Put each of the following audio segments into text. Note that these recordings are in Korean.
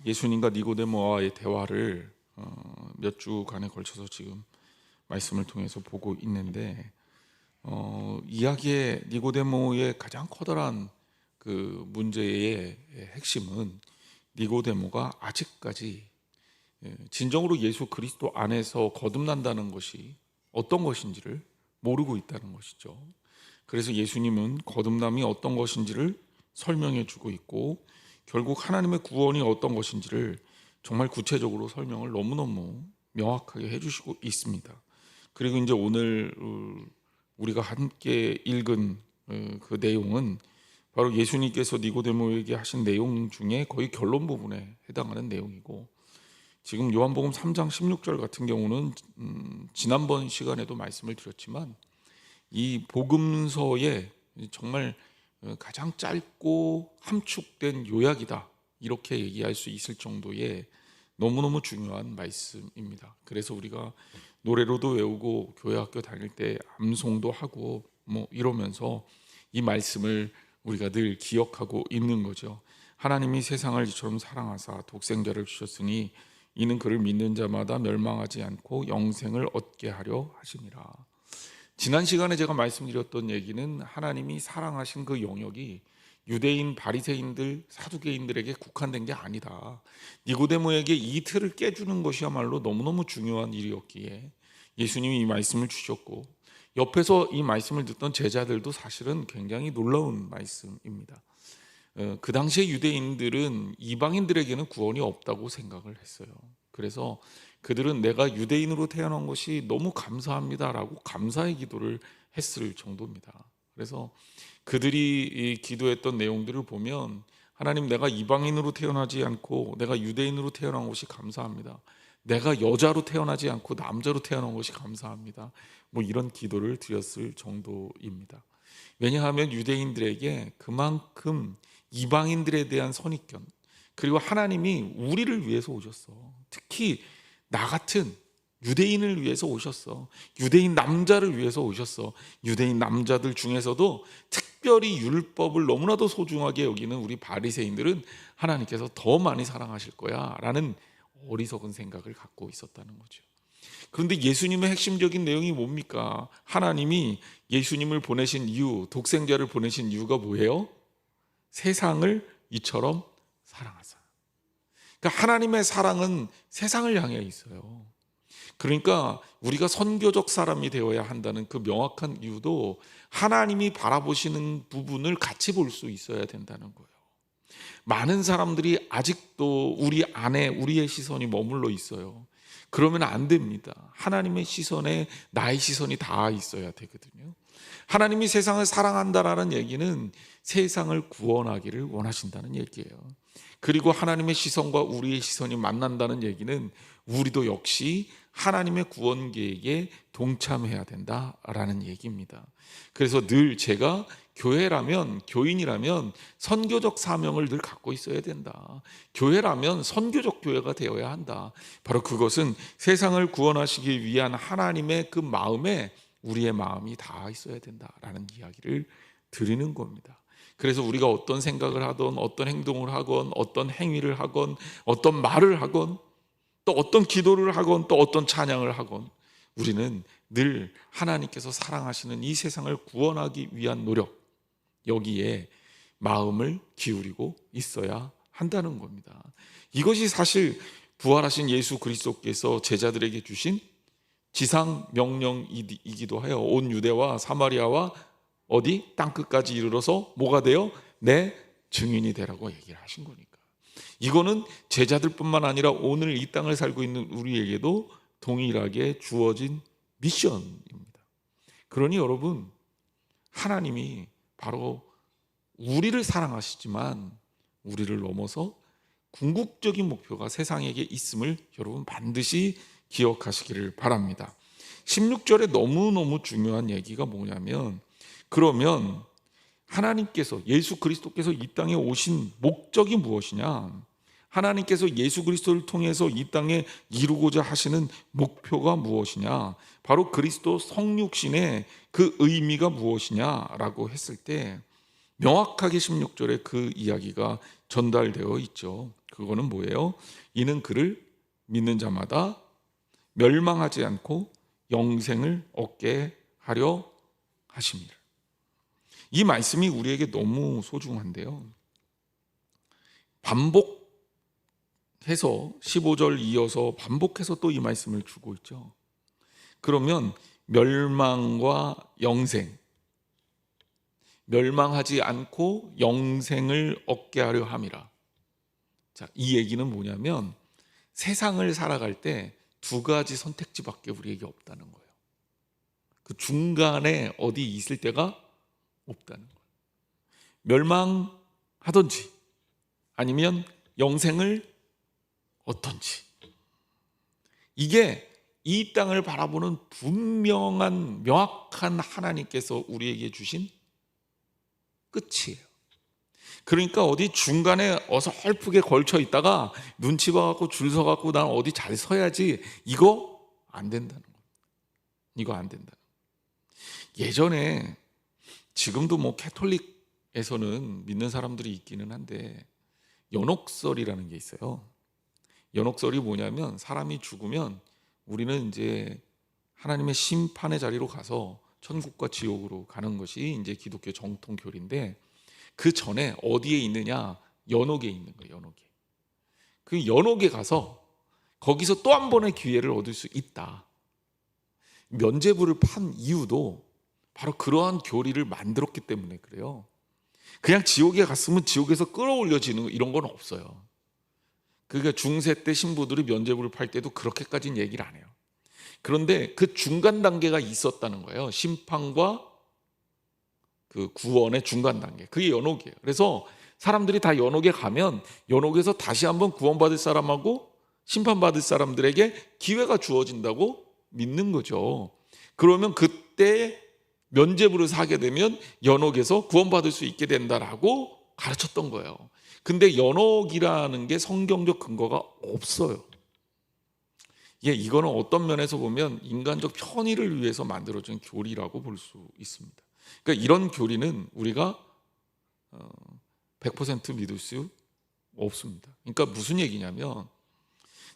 예수님과 니고데모와의 대화를 몇 주간에 걸쳐서 지금 말씀을 통해서 보고 있는데, 이야기의 니고데모의 가장 커다란 그 문제의 핵심은 니고데모가 아직까지 진정으로 예수 그리스도 안에서 거듭난다는 것이 어떤 것인지를 모르고 있다는 것이죠. 그래서 예수님은 거듭남이 어떤 것인지를 설명해 주고 있고, 결국 하나님의 구원이 어떤 것인지를 정말 구체적으로 설명을 너무너무 명확하게 해주시고 있습니다. 그리고 이제 오늘 우리가 함께 읽은 그 내용은 바로 예수님께서 니고데모에게 하신 내용 중에 거의 결론 부분에 해당하는 내용이고, 지금 요한복음 3장 16절 같은 경우는 지난번 시간에도 말씀을 드렸지만 이 복음서의 정말 가장 짧고 함축된 요약이다, 이렇게 얘기할 수 있을 정도의 너무너무 중요한 말씀입니다. 그래서 우리가 노래로도 외우고 교회 학교 다닐 때 암송도 하고 뭐 이러면서 이 말씀을 우리가 늘 기억하고 있는 거죠. 하나님이 세상을 이처럼 사랑하사 독생자를 주셨으니 이는 그를 믿는 자마다 멸망하지 않고 영생을 얻게 하려 하심이라. 지난 시간에 제가 말씀드렸던 얘기는 하나님이 사랑하신 그 영역이 유대인, 바리새인들, 사두개인들에게 국한된 게 아니다. 니고데모에게 이 틀을 깨주는 것이야말로 너무너무 중요한 일이었기에 예수님이 이 말씀을 주셨고, 옆에서 이 말씀을 듣던 제자들도 사실은 굉장히 놀라운 말씀입니다. 그 당시에 유대인들은 이방인들에게는 구원이 없다고 생각을 했어요. 그래서 그들은 내가 유대인으로 태어난 것이 너무 감사합니다라고 감사의 기도를 했을 정도입니다. 그래서 그들이 기도했던 내용들을 보면, 하나님, 내가 이방인으로 태어나지 않고 내가 유대인으로 태어난 것이 감사합니다. 내가 여자로 태어나지 않고 남자로 태어난 것이 감사합니다. 뭐 이런 기도를 드렸을 정도입니다. 왜냐하면 유대인들에게 그만큼 이방인들에 대한 선입견, 그리고 하나님이 우리를 위해서 오셨어. 특히 나 같은 유대인을 위해서 오셨어. 유대인 남자를 위해서 오셨어. 유대인 남자들 중에서도 특별히 율법을 너무나도 소중하게 여기는 우리 바리새인들은 하나님께서 더 많이 사랑하실 거야 라는 어리석은 생각을 갖고 있었다는 거죠. 그런데 예수님의 핵심적인 내용이 뭡니까? 하나님이 예수님을 보내신 이유, 독생자를 보내신 이유가 뭐예요? 세상을 이처럼 사랑하사. 그러니까 하나님의 사랑은 세상을 향해 있어요. 그러니까 우리가 선교적 사람이 되어야 한다는 그 명확한 이유도 하나님이 바라보시는 부분을 같이 볼 수 있어야 된다는 거예요. 많은 사람들이 아직도 우리 안에 우리의 시선이 머물러 있어요. 그러면 안 됩니다. 하나님의 시선에 나의 시선이 다 있어야 되거든요. 하나님이 세상을 사랑한다라는 얘기는 세상을 구원하기를 원하신다는 얘기예요. 그리고 하나님의 시선과 우리의 시선이 만난다는 얘기는 우리도 역시 하나님의 구원 계획에 동참해야 된다라는 얘기입니다. 그래서 늘 제가 교회라면, 교인이라면 선교적 사명을 늘 갖고 있어야 된다. 교회라면 선교적 교회가 되어야 한다. 바로 그것은 세상을 구원하시기 위한 하나님의 그 마음에 우리의 마음이 다 있어야 된다라는 이야기를 드리는 겁니다. 그래서 우리가 어떤 생각을 하건, 어떤 행동을 하건, 어떤 행위를 하건, 어떤 말을 하건, 또 어떤 기도를 하건, 또 어떤 찬양을 하건, 우리는 늘 하나님께서 사랑하시는 이 세상을 구원하기 위한 노력, 여기에 마음을 기울이고 있어야 한다는 겁니다. 이것이 사실 부활하신 예수 그리스도께서 제자들에게 주신 지상 명령이기도 해요. 온 유대와 사마리아와 어디? 땅끝까지 이르러서 뭐가 돼요? 내 증인이 되라고 얘기를 하신 거니까. 이거는 제자들뿐만 아니라 오늘 이 땅을 살고 있는 우리에게도 동일하게 주어진 미션입니다. 그러니 여러분, 하나님이 바로 우리를 사랑하시지만 우리를 넘어서 궁극적인 목표가 세상에게 있음을 여러분 반드시 기억하시기를 바랍니다. 16절에 너무너무 중요한 얘기가 뭐냐면, 그러면 하나님께서, 예수 그리스도께서 이 땅에 오신 목적이 무엇이냐? 하나님께서 예수 그리스도를 통해서 이 땅에 이루고자 하시는 목표가 무엇이냐? 바로 그리스도 성육신의 그 의미가 무엇이냐라고 했을 때, 명확하게 16절에 그 이야기가 전달되어 있죠. 그거는 뭐예요? 이는 그를 믿는 자마다 멸망하지 않고 영생을 얻게 하려 하십니다. 이 말씀이 우리에게 너무 소중한데요. 반복해서 15절 이어서 반복해서 또 이 말씀을 주고 있죠. 그러면 멸망과 영생, 멸망하지 않고 영생을 얻게 하려 함이라. 자, 이 얘기는 뭐냐면 세상을 살아갈 때 두 가지 선택지밖에 우리에게 없다는 거예요. 그 중간에 어디 있을 때가 없다는 거예요. 멸망하든지 아니면 영생을 얻든지. 이게 이 땅을 바라보는 분명한 명확한 하나님께서 우리에게 주신 끝이에요. 그러니까 어디 중간에 어설프게 걸쳐 있다가 눈치 봐갖고 줄 서갖고 난 어디 잘 서야지, 이거 안 된다는 거예요. 이거 안 된다. 예전에, 지금도 뭐 캐톨릭에서는 믿는 사람들이 있기는 한데 연옥설이라는 게 있어요. 연옥설이 뭐냐면 사람이 죽으면 우리는 이제 하나님의 심판의 자리로 가서 천국과 지옥으로 가는 것이 이제 기독교 정통 교리인데, 그 전에 어디에 있느냐? 연옥에 있는 거예요. 연옥에. 그 연옥에 가서 거기서 또 한 번의 기회를 얻을 수 있다. 면죄부를 판 이유도 바로 그러한 교리를 만들었기 때문에 그래요. 그냥 지옥에 갔으면 지옥에서 끌어올려지는 이런 건 없어요. 그러니까 중세 때 신부들이 면죄부를 팔 때도 그렇게까지는 얘기를 안 해요. 그런데 그 중간 단계가 있었다는 거예요. 심판과 그 구원의 중간 단계, 그게 연옥이에요. 그래서 사람들이 다 연옥에 가면 연옥에서 다시 한번 구원받을 사람하고 심판받을 사람들에게 기회가 주어진다고 믿는 거죠. 그러면 그때 면죄부를 사게 되면 연옥에서 구원받을 수 있게 된다라고 가르쳤던 거예요. 근데 연옥이라는 게 성경적 근거가 없어요. 이거는 어떤 면에서 보면 인간적 편의를 위해서 만들어진 교리라고 볼 수 있습니다. 그러니까 이런 교리는 우리가 100% 믿을 수 없습니다. 그러니까 무슨 얘기냐면,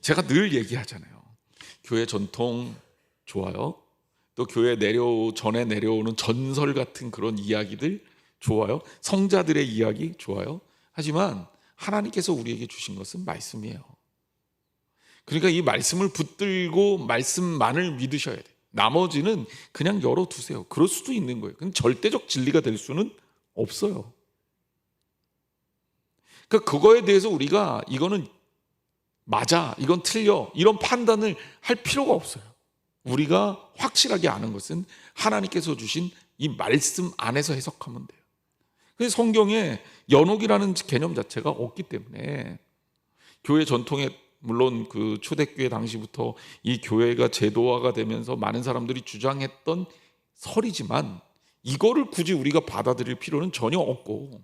제가 늘 얘기하잖아요. 교회 전통 좋아요. 또 교회 전에 내려오는 전설 같은 그런 이야기들 좋아요. 성자들의 이야기 좋아요. 하지만 하나님께서 우리에게 주신 것은 말씀이에요. 그러니까 이 말씀을 붙들고 말씀만을 믿으셔야 돼요. 나머지는 그냥 열어두세요. 그럴 수도 있는 거예요. 근데 절대적 진리가 될 수는 없어요. 그러니까 그거에 대해서 우리가 이거는 맞아, 이건 틀려, 이런 판단을 할 필요가 없어요. 우리가 확실하게 아는 것은 하나님께서 주신 이 말씀 안에서 해석하면 돼요. 그래서 성경에 연옥이라는 개념 자체가 없기 때문에 교회 전통에, 물론 그 초대교회 당시부터 이 교회가 제도화가 되면서 많은 사람들이 주장했던 설이지만 이거를 굳이 우리가 받아들일 필요는 전혀 없고,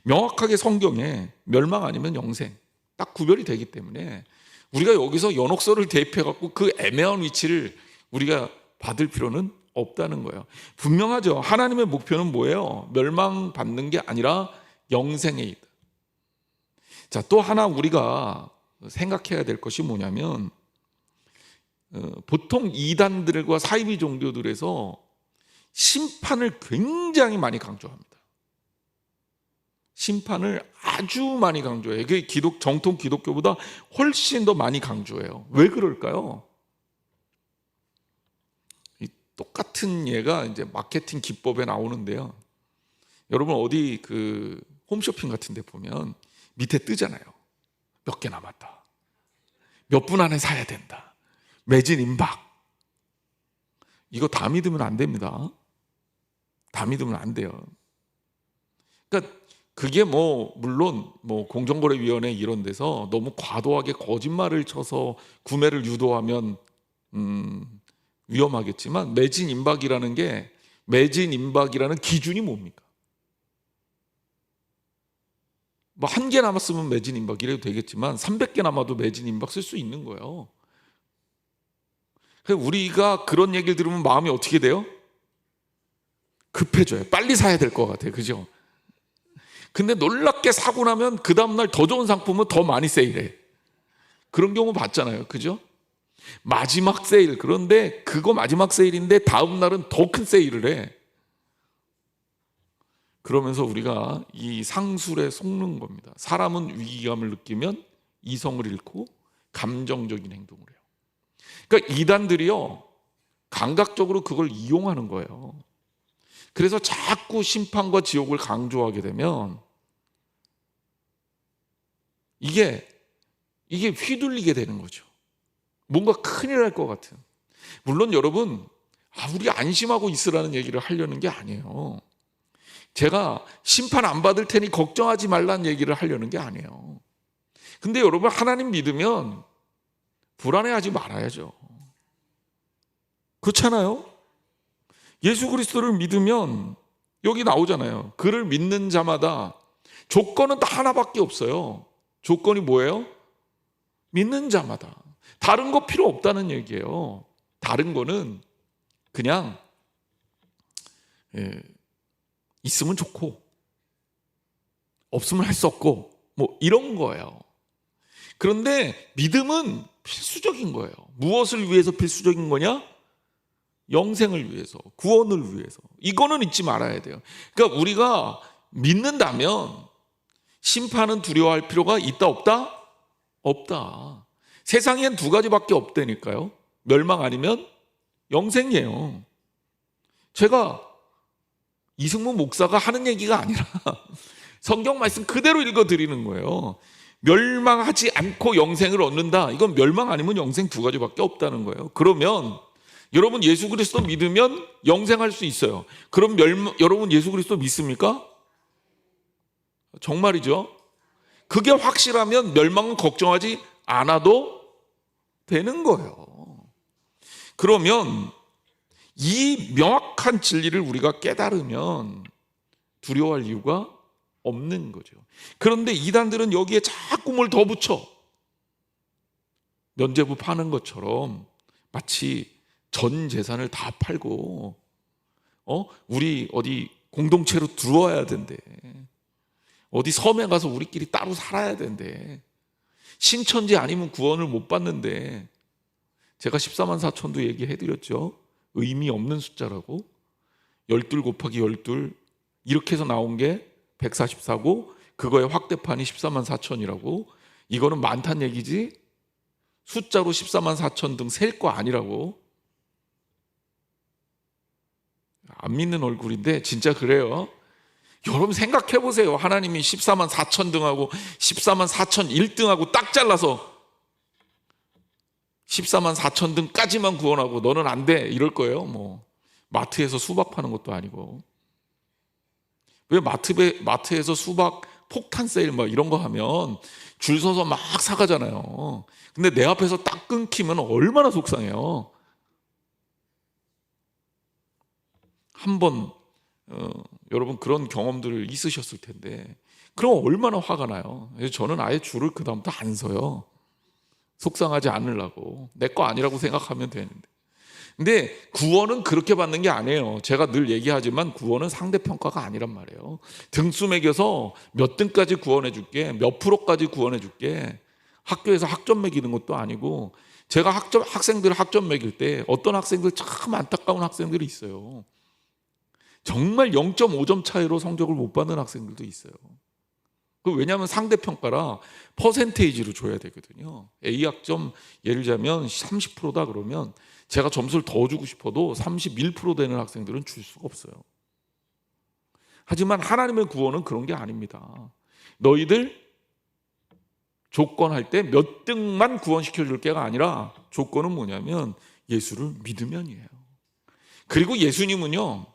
명확하게 성경에 멸망 아니면 영생 딱 구별이 되기 때문에 우리가 여기서 연옥설을 대입해 갖고 그 애매한 위치를 우리가 받을 필요는 없다는 거예요. 분명하죠. 하나님의 목표는 뭐예요? 멸망받는 게 아니라 영생에 있다. 자, 또 하나 우리가 생각해야 될 것이 뭐냐면, 보통 이단들과 사이비 종교들에서 심판을 굉장히 많이 강조합니다. 심판을 아주 많이 강조해요. 이게 정통 기독교보다 훨씬 더 많이 강조해요. 왜 그럴까요? 이 똑같은 예가 이제 마케팅 기법에 나오는데요. 여러분 어디 그 홈쇼핑 같은 데 보면 밑에 뜨잖아요. 몇 개 남았다. 몇 분 안에 사야 된다. 매진 임박. 이거 다 믿으면 안 됩니다. 다 믿으면 안 돼요. 그러니까 그게 물론 공정거래위원회 이런 데서 너무 과도하게 거짓말을 쳐서 구매를 유도하면 위험하겠지만, 매진 임박이라는 기준이 뭡니까? 1개 남았으면 매진 임박 이래도 되겠지만 300개 남아도 매진 임박 쓸 수 있는 거예요. 우리가 그런 얘기를 들으면 마음이 어떻게 돼요? 급해져요. 빨리 사야 될 것 같아요. 그죠? 근데 놀랍게 사고 나면 그 다음날 더 좋은 상품은 더 많이 세일해. 그런 경우 봤잖아요. 그죠? 마지막 세일. 그런데 그거 마지막 세일인데 다음 날은 더 큰 세일을 해. 그러면서 우리가 이 상술에 속는 겁니다. 사람은 위기감을 느끼면 이성을 잃고 감정적인 행동을 해요. 그러니까 이단들이요, 감각적으로 그걸 이용하는 거예요. 그래서 자꾸 심판과 지옥을 강조하게 되면 이게 휘둘리게 되는 거죠. 뭔가 큰일 날 것 같은. 물론 여러분, 우리 안심하고 있으라는 얘기를 하려는 게 아니에요. 제가 심판 안 받을 테니 걱정하지 말라는 얘기를 하려는 게 아니에요. 근데 여러분, 하나님 믿으면 불안해하지 말아야죠. 그렇잖아요? 예수 그리스도를 믿으면 여기 나오잖아요. 그를 믿는 자마다 조건은 다 하나밖에 없어요. 조건이 뭐예요? 믿는 자마다. 다른 거 필요 없다는 얘기예요. 다른 거는 그냥 있으면 좋고 없으면 할 수 없고 뭐 이런 거예요. 그런데 믿음은 필수적인 거예요. 무엇을 위해서 필수적인 거냐? 영생을 위해서, 구원을 위해서. 이거는 잊지 말아야 돼요. 그러니까 우리가 믿는다면 심판은 두려워할 필요가 있다 없다? 없다. 세상엔 두 가지밖에 없다니까요. 멸망 아니면 영생이에요. 제가 이승문 목사가 하는 얘기가 아니라 성경 말씀 그대로 읽어드리는 거예요. 멸망하지 않고 영생을 얻는다. 이건 멸망 아니면 영생 두 가지밖에 없다는 거예요. 그러면 여러분 예수 그리스도 믿으면 영생할 수 있어요. 그럼 여러분 예수 그리스도 믿습니까? 정말이죠. 그게 확실하면 멸망은 걱정하지 않아도 되는 거예요. 그러면 이 명확한 진리를 우리가 깨달으면 두려워할 이유가 없는 거죠. 그런데 이단들은 여기에 자꾸 뭘 더 붙여. 면죄부 파는 것처럼 마치 전 재산을 다 팔고 우리 어디 공동체로 들어와야 된대. 어디 섬에 가서 우리끼리 따로 살아야 된대. 신천지 아니면 구원을 못 받는데, 제가 14만 4천도 얘기해드렸죠. 의미 없는 숫자라고. 12 곱하기 12 이렇게 해서 나온 게 144고 그거의 확대판이 14만 4천이라고. 이거는 많다는 얘기지 숫자로 14만 4천 등 셀 거 아니라고. 안 믿는 얼굴인데 진짜 그래요. 여러분 생각해 보세요. 하나님이 14만 4천 등하고 14만 4천 1등하고 딱 잘라서 14만 4천 등까지만 구원하고 너는 안 돼 이럴 거예요. 뭐 마트에서 수박 파는 것도 아니고. 왜 마트에서 수박 폭탄 세일 막 이런 거 하면 줄 서서 막 사가잖아요. 근데 내 앞에서 딱 끊기면 얼마나 속상해요. 한번 여러분 그런 경험들 있으셨을 텐데 그럼 얼마나 화가 나요. 저는 아예 줄을 그 다음부터 안 서요. 속상하지 않으려고. 내 거 아니라고 생각하면 되는데. 근데 구원은 그렇게 받는 게 아니에요. 제가 늘 얘기하지만 구원은 상대평가가 아니란 말이에요. 등수 매겨서 몇 등까지 구원해 줄게, 몇 프로까지 구원해 줄게. 학교에서 학점 매기는 것도 아니고, 제가 학생들 학점 매길 때 어떤 학생들 참 안타까운 학생들이 있어요. 정말 0.5점 차이로 성적을 못 받는 학생들도 있어요. 왜냐하면 상대평가라 퍼센테이지로 줘야 되거든요. A학점 예를 들자면 30%다 그러면 제가 점수를 더 주고 싶어도 31% 되는 학생들은 줄 수가 없어요. 하지만 하나님의 구원은 그런 게 아닙니다. 너희들 조건할 때 몇 등만 구원시켜줄 게가 아니라 조건은 뭐냐면 예수를 믿으면이에요. 그리고 예수님은요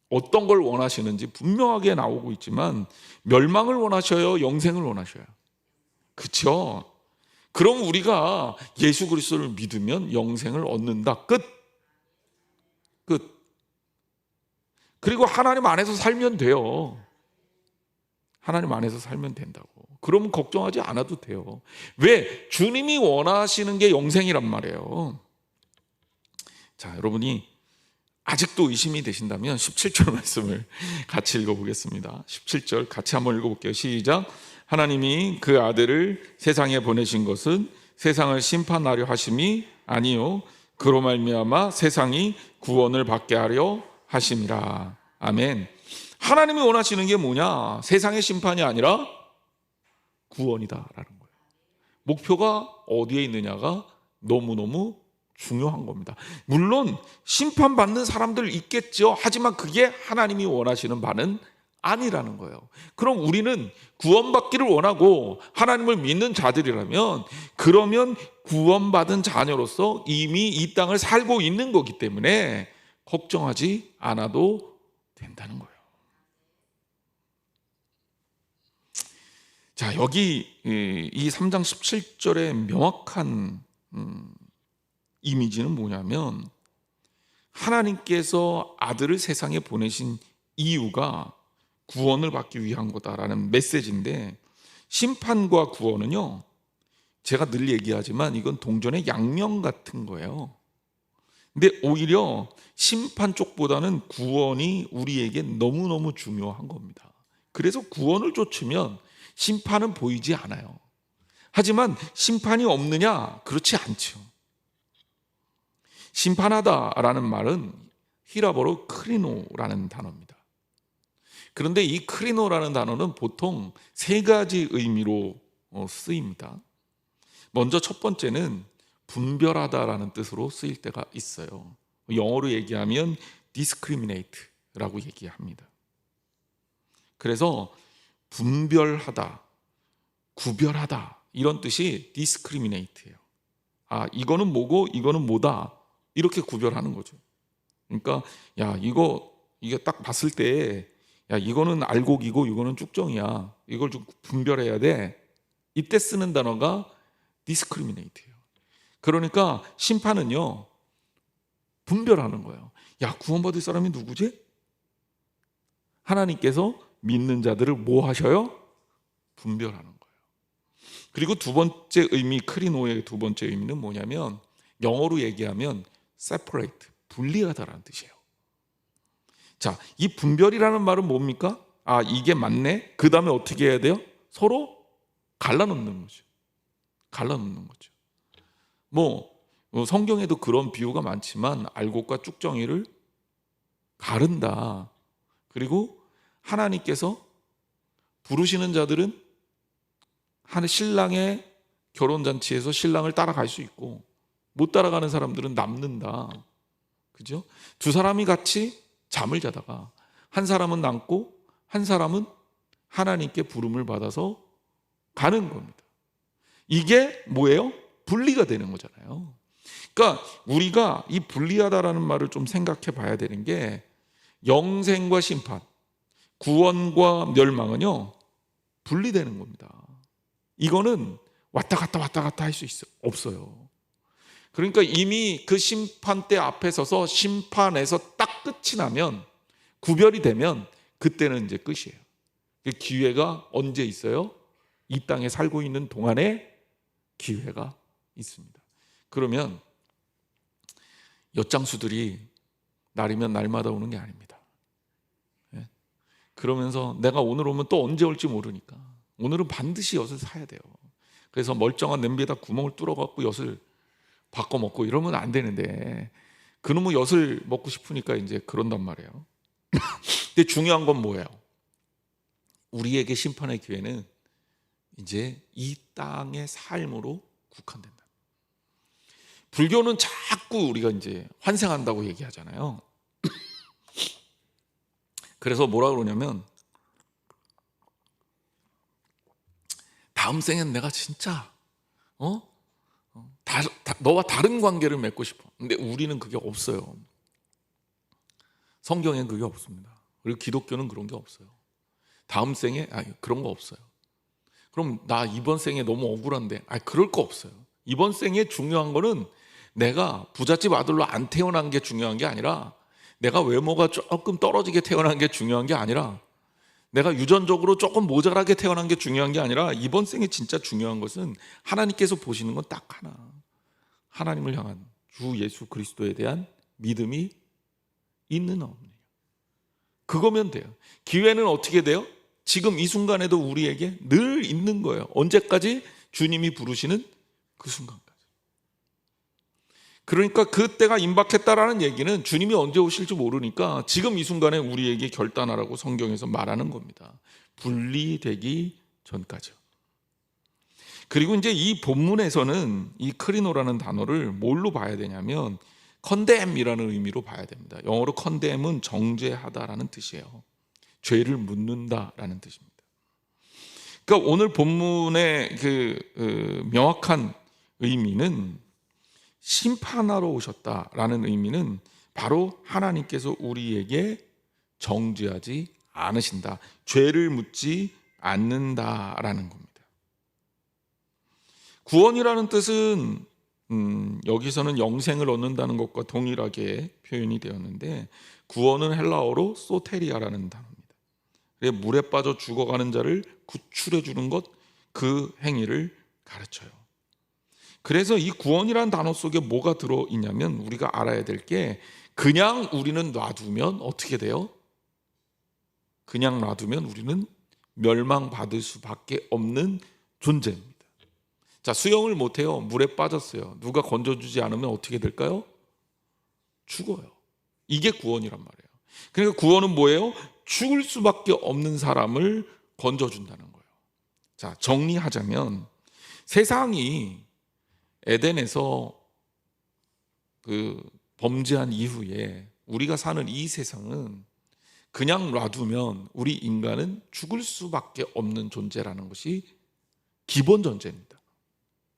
어떤 걸 원하시는지 분명하게 나오고 있지만 멸망을 원하셔요? 영생을 원하셔요? 그렇죠? 그럼 우리가 예수 그리스도를 믿으면 영생을 얻는다. 끝. 그리고 하나님 안에서 살면 돼요. 하나님 안에서 살면 된다고. 그러면 걱정하지 않아도 돼요. 왜? 주님이 원하시는 게 영생이란 말이에요. 자, 여러분이 아직도 의심이 되신다면 17절 말씀을 같이 읽어보겠습니다. 17절 같이 한번 읽어볼게요. 시작. 하나님이 그 아들을 세상에 보내신 것은 세상을 심판하려 하심이 아니요 그로 말미암아 세상이 구원을 받게 하려 하심이라. 아멘. 하나님이 원하시는 게 뭐냐? 세상의 심판이 아니라 구원이다라는 거예요. 목표가 어디에 있느냐가 너무너무 중요한 겁니다. 물론 심판받는 사람들 있겠죠. 하지만 그게 하나님이 원하시는 바는 아니라는 거예요. 그럼 우리는 구원받기를 원하고 하나님을 믿는 자들이라면, 그러면 구원받은 자녀로서 이미 이 땅을 살고 있는 거기 때문에 걱정하지 않아도 된다는 거예요. 자, 여기 이 3장 17절의 명확한 이미지는 뭐냐면, 하나님께서 아들을 세상에 보내신 이유가 구원을 받기 위한 거다라는 메시지인데, 심판과 구원은요, 제가 늘 얘기하지만 이건 동전의 양면 같은 거예요. 근데 오히려 심판 쪽보다는 구원이 우리에게 너무너무 중요한 겁니다. 그래서 구원을 쫓으면 심판은 보이지 않아요. 하지만 심판이 없느냐? 그렇지 않죠. 심판하다라는 말은 히라보로 크리노라는 단어입니다. 그런데 이 크리노라는 단어는 보통 세 가지 의미로 쓰입니다. 먼저 첫 번째는 분별하다라는 뜻으로 쓰일 때가 있어요. 영어로 얘기하면 discriminate라고 얘기합니다. 그래서 분별하다, 구별하다 이런 뜻이 discriminate예요. 아, 이거는 뭐고 이거는 뭐다, 이렇게 구별하는 거죠. 그러니까 이게 딱 봤을 때 이거는 알곡이고 이거는 쭉정이야, 이걸 좀 분별해야 돼. 이때 쓰는 단어가 discriminate예요. 그러니까 심판은요, 분별하는 거예요. 구원받을 사람이 누구지? 하나님께서 믿는 자들을 뭐 하셔요? 분별하는 거예요. 그리고 두 번째 의미, 크리노의 두 번째 의미는 뭐냐면, 영어로 얘기하면 separate, 분리하다라는 뜻이에요. 자, 이 분별이라는 말은 뭡니까? 아, 이게 맞네? 그 다음에 어떻게 해야 돼요? 서로 갈라놓는 거죠. 갈라놓는 거죠. 성경에도 그런 비유가 많지만 알곡과 쭉정이를 가른다. 그리고 하나님께서 부르시는 자들은 신랑의 결혼잔치에서 신랑을 따라갈 수 있고, 못 따라가는 사람들은 남는다. 그죠? 두 사람이 같이 잠을 자다가 한 사람은 남고 한 사람은 하나님께 부름을 받아서 가는 겁니다. 이게 뭐예요? 분리가 되는 거잖아요. 그러니까 우리가 이 분리하다라는 말을 좀 생각해 봐야 되는 게, 영생과 심판, 구원과 멸망은요, 분리되는 겁니다. 이거는 왔다 갔다 할 수 없어요. 그러니까 이미 그 심판대 앞에 서서 심판에서 딱 끝이 나면, 구별이 되면 그때는 이제 끝이에요. 기회가 언제 있어요? 이 땅에 살고 있는 동안에 기회가 있습니다. 그러면 엿장수들이 날이면 날마다 오는 게 아닙니다. 그러면서 내가 오늘 오면 또 언제 올지 모르니까 오늘은 반드시 엿을 사야 돼요. 그래서 멀쩡한 냄비에다 구멍을 뚫어갖고 엿을 바꿔 먹고 이러면 안 되는데, 그놈의 엿을 먹고 싶으니까 이제 그런단 말이에요. 근데 중요한 건 뭐예요? 우리에게 심판의 기회는 이제 이 땅의 삶으로 국한된다. 불교는 자꾸 우리가 이제 환생한다고 얘기하잖아요. 그래서 뭐라 그러냐면, 다음 생엔 내가 진짜 너와 다른 관계를 맺고 싶어. 근데 우리는 그게 없어요. 성경엔 그게 없습니다. 그리고 기독교는 그런 게 없어요. 다음 생에 그런 거 없어요. 그럼 나 이번 생에 너무 억울한데, 그럴 거 없어요. 이번 생에 중요한 거는 내가 부잣집 아들로 안 태어난 게 중요한 게 아니라, 내가 외모가 조금 떨어지게 태어난 게 중요한 게 아니라, 내가 유전적으로 조금 모자라게 태어난 게 중요한 게 아니라, 이번 생에 진짜 중요한 것은 하나님께서 보시는 건 딱 하나, 하나님을 향한 주 예수 그리스도에 대한 믿음이 있느냐 없느냐. 그거면 돼요. 기회는 어떻게 돼요? 지금 이 순간에도 우리에게 늘 있는 거예요. 언제까지? 주님이 부르시는 그 순간까지. 그러니까 그때가 임박했다라는 얘기는 주님이 언제 오실지 모르니까 지금 이 순간에 우리에게 결단하라고 성경에서 말하는 겁니다. 분리되기 전까지요. 그리고 이제 이 본문에서는 이 크리노라는 단어를 뭘로 봐야 되냐면 condemn이라는 의미로 봐야 됩니다. 영어로 condemn은 정죄하다라는 뜻이에요. 죄를 묻는다라는 뜻입니다. 그러니까 오늘 본문의 명확한 의미는 심판하러 오셨다라는 의미는 바로 하나님께서 우리에게 정죄하지 않으신다, 죄를 묻지 않는다라는 겁니다. 구원이라는 뜻은 여기서는 영생을 얻는다는 것과 동일하게 표현이 되었는데, 구원은 헬라어로 소테리아라는 단어입니다. 물에 빠져 죽어가는 자를 구출해 주는 것, 그 행위를 가르쳐요. 그래서 이 구원이라는 단어 속에 뭐가 들어있냐면, 우리가 알아야 될 게, 그냥 우리는 놔두면 어떻게 돼요? 그냥 놔두면 우리는 멸망받을 수밖에 없는 존재입니다. 자, 수영을 못해요. 물에 빠졌어요. 누가 건져주지 않으면 어떻게 될까요? 죽어요. 이게 구원이란 말이에요. 그러니까 구원은 뭐예요? 죽을 수밖에 없는 사람을 건져준다는 거예요. 자, 정리하자면 세상이 에덴에서 범죄한 이후에 우리가 사는 이 세상은 그냥 놔두면 우리 인간은 죽을 수밖에 없는 존재라는 것이 기본 전제입니다.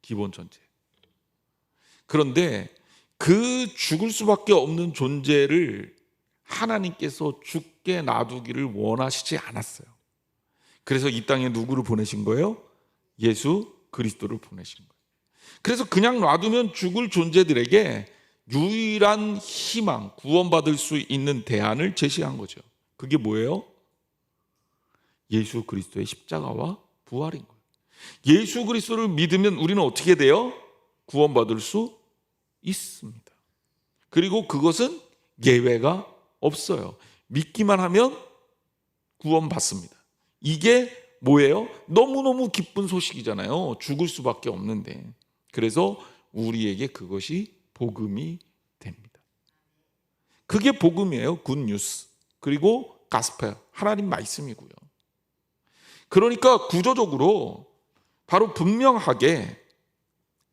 기본 전제. 그런데 그 죽을 수밖에 없는 존재를 하나님께서 죽게 놔두기를 원하시지 않았어요. 그래서 이 땅에 누구를 보내신 거예요? 예수 그리스도를 보내신 거예요. 그래서 그냥 놔두면 죽을 존재들에게 유일한 희망, 구원받을 수 있는 대안을 제시한 거죠. 그게 뭐예요? 예수 그리스도의 십자가와 부활인 거예요. 예수 그리스도를 믿으면 우리는 어떻게 돼요? 구원받을 수 있습니다. 그리고 그것은 예외가 없어요. 믿기만 하면 구원받습니다. 이게 뭐예요? 너무너무 기쁜 소식이잖아요. 죽을 수밖에 없는데. 그래서 우리에게 그것이 복음이 됩니다. 그게 복음이에요. 굿뉴스. 그리고 가스펠, 하나님 말씀이고요. 그러니까 구조적으로 바로 분명하게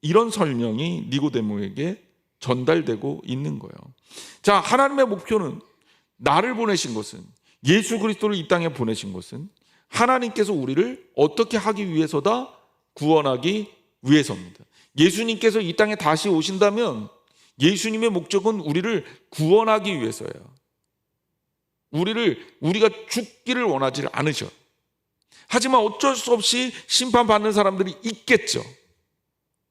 이런 설명이 니고데모에게 전달되고 있는 거예요. 자, 하나님의 목표는, 나를 보내신 것은, 예수 그리스도를 이 땅에 보내신 것은 하나님께서 우리를 어떻게 하기 위해서다? 구원하기 위해서입니다. 예수님께서 이 땅에 다시 오신다면 예수님의 목적은 우리를 구원하기 위해서예요. 우리가 죽기를 원하지 않으셔. 하지만 어쩔 수 없이 심판받는 사람들이 있겠죠.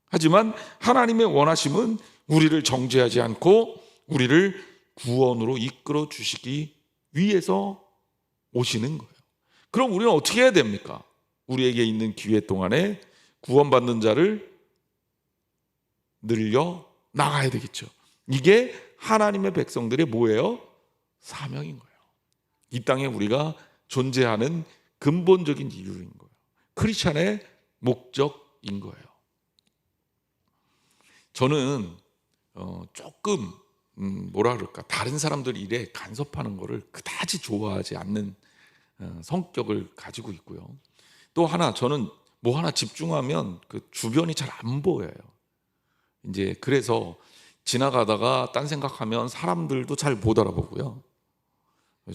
하지만 하나님의 원하심은 우리를 정죄하지 않고 우리를 구원으로 이끌어 주시기 위해서 오시는 거예요. 그럼 우리는 어떻게 해야 됩니까? 우리에게 있는 기회 동안에 구원받는 자를 늘려 나가야 되겠죠. 이게 하나님의 백성들의 뭐예요? 사명인 거예요. 이 땅에 우리가 존재하는 근본적인 이유인 거예요. 크리스찬의 목적인 거예요. 저는 조금 뭐라 그럴까, 다른 사람들 일에 간섭하는 거를 그다지 좋아하지 않는 성격을 가지고 있고요. 또 하나, 저는 뭐 하나 집중하면 그 주변이 잘 안 보여요. 이제 그래서 지나가다가 딴 생각하면 사람들도 잘 못 알아보고요.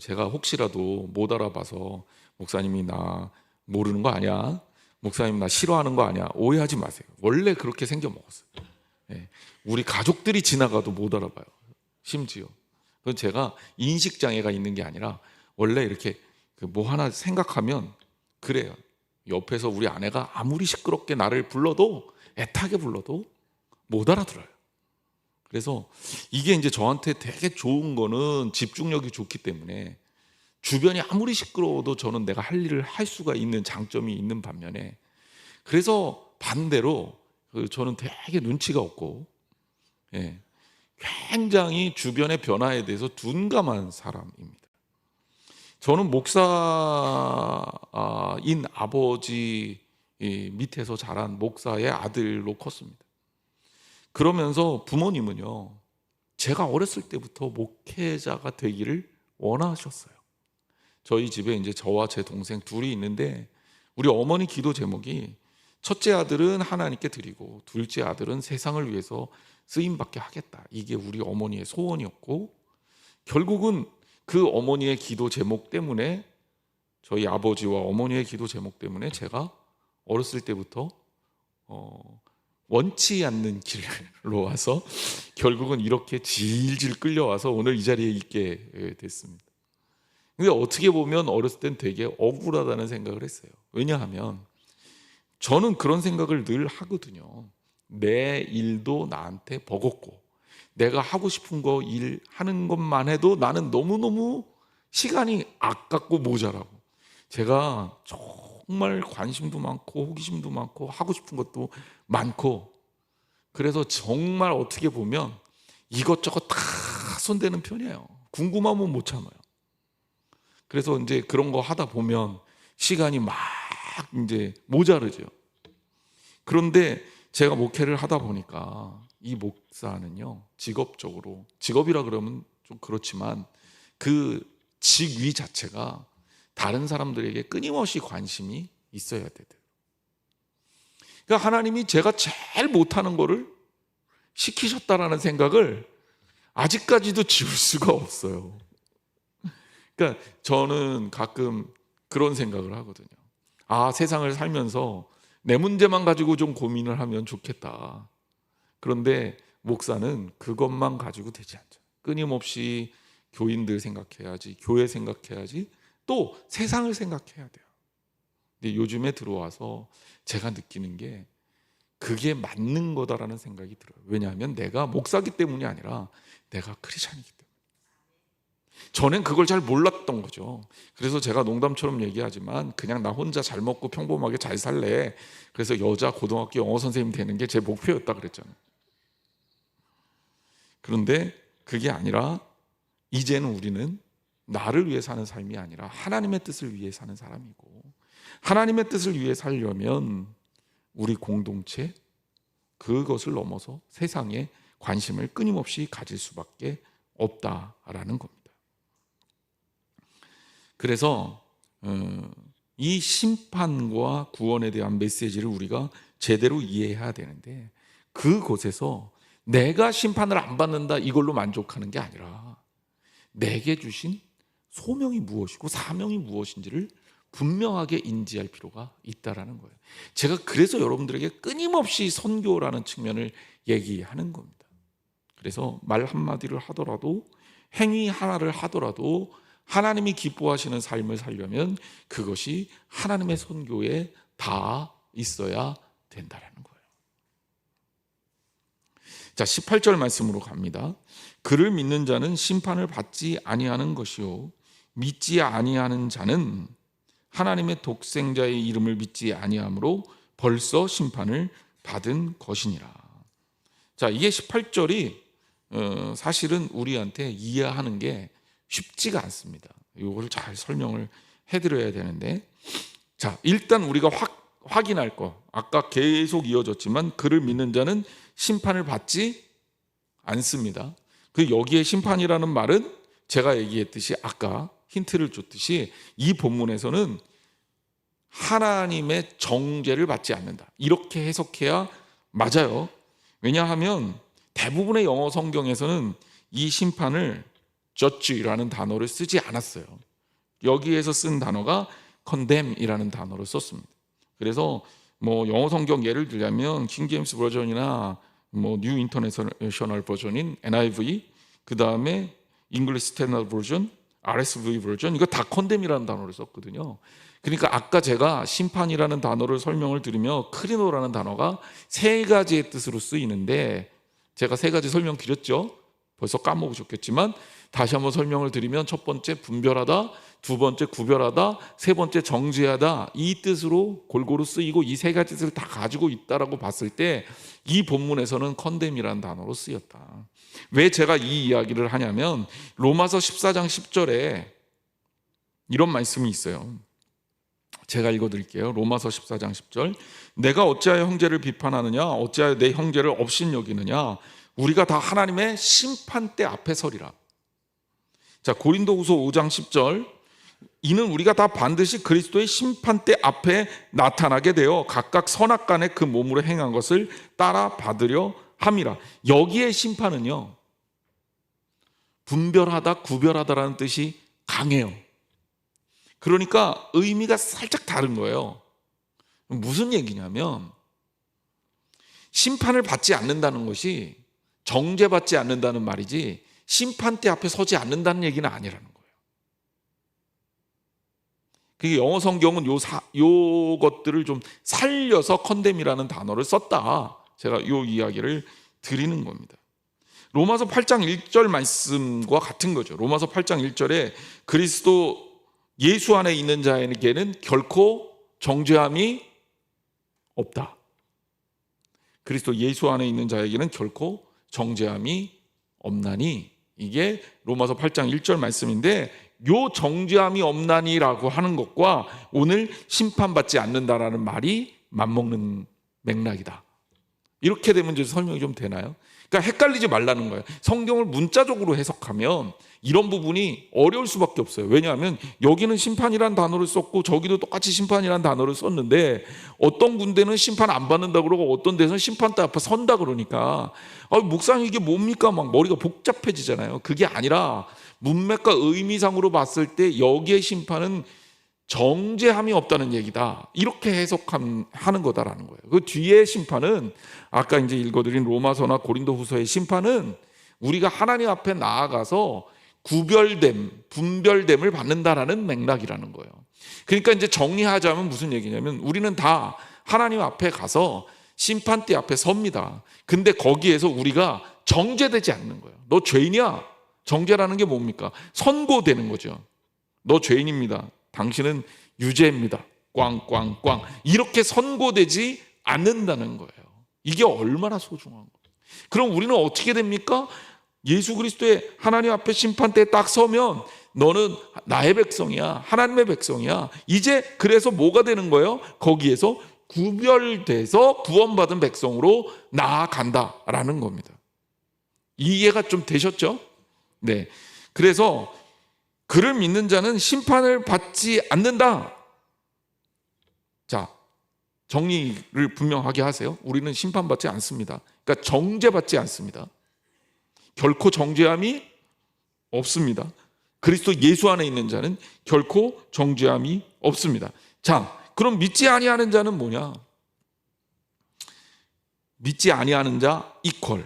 제가 혹시라도 못 알아봐서 목사님이 나 모르는 거 아니야? 목사님 나 싫어하는 거 아니야? 오해하지 마세요. 원래 그렇게 생겨 먹었어요. 우리 가족들이 지나가도 못 알아봐요. 심지어. 그건 제가 인식장애가 있는 게 아니라 원래 이렇게 뭐 하나 생각하면 그래요. 옆에서 우리 아내가 아무리 시끄럽게 나를 불러도, 애타게 불러도 못 알아들어요. 그래서 이게 이제 저한테 되게 좋은 거는 집중력이 좋기 때문에 주변이 아무리 시끄러워도 저는 내가 할 일을 할 수가 있는 장점이 있는 반면에, 그래서 반대로 저는 되게 눈치가 없고, 굉장히 주변의 변화에 대해서 둔감한 사람입니다. 저는 목사인 아버지 밑에서 자란 목사의 아들로 컸습니다. 그러면서 부모님은요, 제가 어렸을 때부터 목회자가 되기를 원하셨어요. 저희 집에 이제 저와 제 동생 둘이 있는데, 우리 어머니 기도 제목이 첫째 아들은 하나님께 드리고 둘째 아들은 세상을 위해서 쓰임받게 하겠다. 이게 우리 어머니의 소원이었고, 결국은 그 어머니의 기도 제목 때문에, 저희 아버지와 어머니의 기도 제목 때문에 제가 어렸을 때부터 원치 않는 길로 와서 결국은 이렇게 질질 끌려와서 오늘 이 자리에 있게 됐습니다. 근데 어떻게 보면 어렸을 땐 되게 억울하다는 생각을 했어요. 왜냐하면 저는 그런 생각을 늘 하거든요. 내 일도 나한테 버겁고 내가 하고 싶은 거 일 하는 것만 해도 나는 너무너무 시간이 아깝고 모자라고, 제가 정말 관심도 많고 호기심도 많고 하고 싶은 것도 많고, 그래서 정말 어떻게 보면 이것저것 다 손대는 편이에요. 궁금하면 못 참아요. 그래서 이제 그런 거 하다 보면 시간이 막 이제 모자르죠. 그런데 제가 목회를 하다 보니까 이 목사는요, 직업적으로, 직업이라 그러면 좀 그렇지만 그 직위 자체가 다른 사람들에게 끊임없이 관심이 있어야 돼요. 그러니까 하나님이 제가 제일 못하는 거를 시키셨다라는 생각을 아직까지도 지울 수가 없어요. 그러니까 저는 가끔 그런 생각을 하거든요. 아, 세상을 살면서 내 문제만 가지고 좀 고민을 하면 좋겠다. 그런데 목사는 그것만 가지고 되지 않죠. 끊임없이 교인들 생각해야지, 교회 생각해야지, 또 세상을 생각해야 돼요. 근데 요즘에 들어와서 제가 느끼는 게 그게 맞는 거다라는 생각이 들어요. 왜냐하면 내가 목사기 때문이 아니라 내가 크리스찬이기 때문에. 전엔 그걸 잘 몰랐던 거죠. 그래서 제가 농담처럼 얘기하지만 그냥 나 혼자 잘 먹고 평범하게 잘 살래, 그래서 여자 고등학교 영어 선생님 되는 게 제 목표였다 그랬잖아요. 그런데 그게 아니라 이제는 우리는 나를 위해 사는 삶이 아니라 하나님의 뜻을 위해 사는 사람이고, 하나님의 뜻을 위해 살려면 우리 공동체, 그것을 넘어서 세상에 관심을 끊임없이 가질 수밖에 없다라는 겁니다. 그래서 이 심판과 구원에 대한 메시지를 우리가 제대로 이해해야 되는데, 그곳에서 내가 심판을 안 받는다 이걸로 만족하는 게 아니라 내게 주신 소명이 무엇이고 사명이 무엇인지를 분명하게 인지할 필요가 있다라는 거예요. 제가 그래서 여러분들에게 끊임없이 선교라는 측면을 얘기하는 겁니다. 그래서 말 한마디를 하더라도, 행위 하나를 하더라도 하나님이 기뻐하시는 삶을 살려면 그것이 하나님의 선교에 다 있어야 된다라는 거예요. 자, 18절 말씀으로 갑니다. 그를 믿는 자는 심판을 받지 아니하는 것이요 믿지 아니하는 자는 하나님의 독생자의 이름을 믿지 아니함으로 벌써 심판을 받은 것이니라. 자, 이게 18절이 사실은 우리한테 이해하는 게 쉽지가 않습니다. 이거를 잘 설명을 해드려야 되는데, 자, 일단 우리가 확인할 거, 아까 계속 이어졌지만 그를 믿는 자는 심판을 받지 않습니다. 그 여기에 심판이라는 말은 제가 얘기했듯이, 아까 힌트를 줬듯이 이 본문에서는 하나님의 정죄를 받지 않는다, 이렇게 해석해야 맞아요. 왜냐하면 대부분의 영어 성경에서는 이 심판을 judge라는 단어를 쓰지 않았어요. 여기에서 쓴 단어가 condemn이라는 단어를 썼습니다. 그래서 뭐 영어 성경 예를 들자면 킹 제임스 버전이나 뭐 뉴 인터내셔널 버전인 NIV, 그 다음에 잉글리시 스탠다드 버전, RSV 버전, 이거 다 condemn이라는 단어를 썼거든요. 그러니까 아까 제가 심판이라는 단어를 설명을 드리며 크리노라는 단어가 세 가지의 뜻으로 쓰이는데, 제가 세 가지 설명드렸죠. 벌써 까먹으셨겠지만 다시 한번 설명을 드리면 첫 번째 분별하다, 두 번째 구별하다, 세 번째 정죄하다, 이 뜻으로 골고루 쓰이고 이 세 가지 뜻을 다 가지고 있다라고 봤을 때 이 본문에서는 컨뎀이라는 단어로 쓰였다. 왜 제가 이 이야기를 하냐면 로마서 14장 10절에 이런 말씀이 있어요. 제가 읽어드릴게요. 로마서 14장 10절. 내가 어찌하여 형제를 비판하느냐, 어찌하여 내 형제를 업신여기느냐, 우리가 다 하나님의 심판대 앞에 서리라. 자, 고린도후서 5장 10절. 이는 우리가 다 반드시 그리스도의 심판대 앞에 나타나게 되어 각각 선악간에 그 몸으로 행한 것을 따라 받으려 함이라. 여기에 심판은요, 분별하다, 구별하다라는 뜻이 강해요. 그러니까 의미가 살짝 다른 거예요. 무슨 얘기냐면 심판을 받지 않는다는 것이 정죄받지 않는다는 말이지 심판대 앞에 서지 않는다는 얘기는 아니라는 거예요. 그게 영어 성경은 요 것들을 좀 살려서 컨뎀이라는 단어를 썼다. 제가 요 이야기를 드리는 겁니다. 로마서 8장 1절 말씀과 같은 거죠. 로마서 8장 1절에 그리스도 예수 안에 있는 자에게는 결코 정죄함이 없다. 그리스도 예수 안에 있는 자에게는 결코 정죄함이 없나니, 이게 로마서 8장 1절 말씀인데, 요 정죄함이 없나니라고 하는 것과 오늘 심판받지 않는다라는 말이 맞먹는 맥락이다. 이렇게 되면 이제 설명이 좀 되나요? 그러니까 헷갈리지 말라는 거예요. 성경을 문자적으로 해석하면 이런 부분이 어려울 수밖에 없어요. 왜냐하면 여기는 심판이라는 단어를 썼고 저기도 똑같이 심판이라는 단어를 썼는데 어떤 군데는 심판 안 받는다 그러고 어떤 데서는 심판대 앞에 선다 그러니까 목사님 이게 뭡니까? 막 머리가 복잡해지잖아요. 그게 아니라 문맥과 의미상으로 봤을 때 여기의 심판은 정죄함이 없다는 얘기다. 이렇게 해석하는 거다라는 거예요. 그 뒤에 심판은 아까 이제 읽어드린 로마서나 고린도후서의 심판은 우리가 하나님 앞에 나아가서 구별됨, 분별됨을 받는다라는 맥락이라는 거예요. 그러니까 이제 정리하자면 무슨 얘기냐면 우리는 다 하나님 앞에 가서 심판대 앞에 섭니다. 근데 거기에서 우리가 정죄되지 않는 거예요. 너 죄인이야? 정죄라는 게 뭡니까? 선고되는 거죠. 너 죄인입니다. 당신은 유죄입니다. 꽝꽝꽝. 이렇게 선고되지 않는다는 거예요. 이게 얼마나 소중한 거예요. 그럼 우리는 어떻게 됩니까? 예수 그리스도의 하나님 앞에 심판대에 딱 서면 너는 나의 백성이야. 하나님의 백성이야. 이제 그래서 뭐가 되는 거예요? 거기에서 구별돼서 구원받은 백성으로 나아간다라는 겁니다. 이해가 좀 되셨죠? 네. 그래서 그를 믿는 자는 심판을 받지 않는다. 자, 정리를 분명하게 하세요. 우리는 심판받지 않습니다. 그러니까 정죄받지 않습니다. 결코 정죄함이 없습니다. 그리스도 예수 안에 있는 자는 결코 정죄함이 없습니다. 자, 그럼 믿지 아니하는 자는 뭐냐? 믿지 아니하는 자 이퀄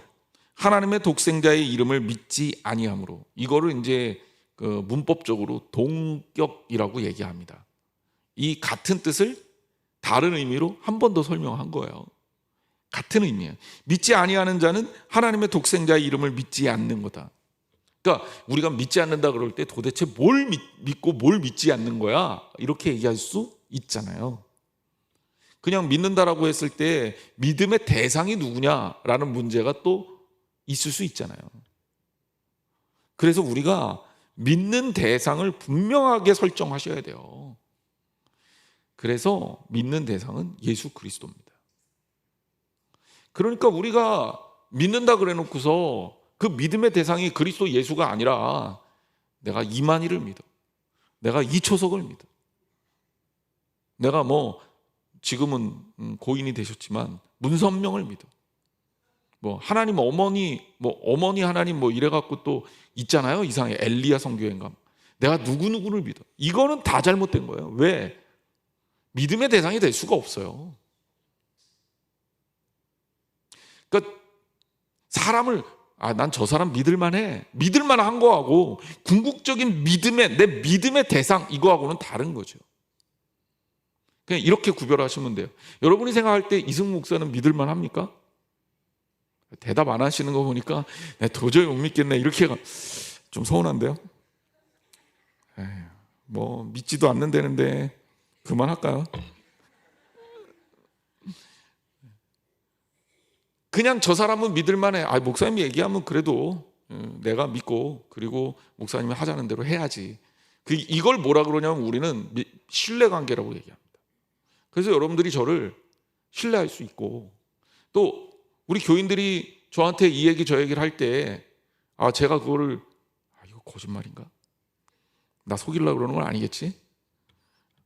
하나님의 독생자의 이름을 믿지 아니함으로, 이거를 이제 문법적으로 동격이라고 얘기합니다. 이 같은 뜻을 다른 의미로 한 번 더 설명한 거예요. 같은 의미예요. 믿지 아니하는 자는 하나님의 독생자의 이름을 믿지 않는 거다. 그러니까 우리가 믿지 않는다 그럴 때 도대체 뭘 믿고 뭘 믿지 않는 거야? 이렇게 얘기할 수 있잖아요. 그냥 믿는다라고 했을 때 믿음의 대상이 누구냐라는 문제가 또 있을 수 있잖아요. 그래서 우리가 믿는 대상을 분명하게 설정하셔야 돼요. 그래서 믿는 대상은 예수 그리스도입니다. 그러니까 우리가 믿는다 그래 놓고서 그 믿음의 대상이 그리스도 예수가 아니라 내가 이만희를 믿어, 내가 이초석을 믿어, 내가 뭐 지금은 고인이 되셨지만 문선명을 믿어, 뭐 하나님 어머니 하나님 뭐 이래갖고 또 있잖아요. 이상하게 엘리야 선교회인가, 내가 누구누구를 믿어. 이거는 다 잘못된 거예요. 왜? 믿음의 대상이 될 수가 없어요. 그러니까 사람을 난 저 사람 믿을만해, 믿을만한 거하고 궁극적인 내 믿음의 대상 이거하고는 다른 거죠. 그냥 이렇게 구별하시면 돼요. 여러분이 생각할 때 이승 목사는 믿을만합니까? 대답 안 하시는 거 보니까 도저히 못 믿겠네, 이렇게 좀 서운한데요? 에휴, 뭐 믿지도 않는다는데 그만할까요? 그냥 저 사람은 믿을 만해. 목사님이 얘기하면 그래도 내가 믿고 그리고 목사님이 하자는 대로 해야지. 이걸 뭐라 그러냐면 우리는 신뢰관계라고 얘기합니다. 그래서 여러분들이 저를 신뢰할 수 있고, 또 우리 교인들이 저한테 이 얘기 저 얘기를 할 때 제가 그거를 이거 거짓말인가? 나 속이려고 그러는 건 아니겠지?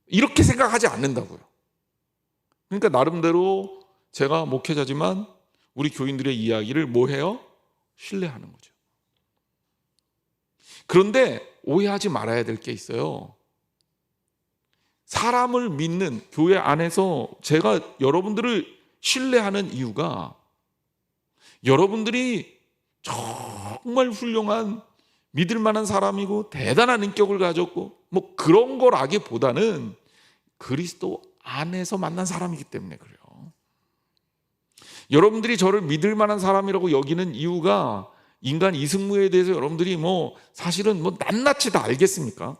이렇게 생각하지 않는다고요. 그러니까 나름대로 제가 목회자지만 우리 교인들의 이야기를 뭐 해요? 신뢰하는 거죠. 그런데 오해하지 말아야 될 게 있어요. 사람을 믿는 교회 안에서 제가 여러분들을 신뢰하는 이유가 여러분들이 정말 훌륭한 믿을 만한 사람이고 대단한 인격을 가졌고 뭐 그런 거라기보다는 그리스도 안에서 만난 사람이기 때문에 그래요. 여러분들이 저를 믿을 만한 사람이라고 여기는 이유가 인간 이승무에 대해서 여러분들이 사실은 낱낱이 다 알겠습니까?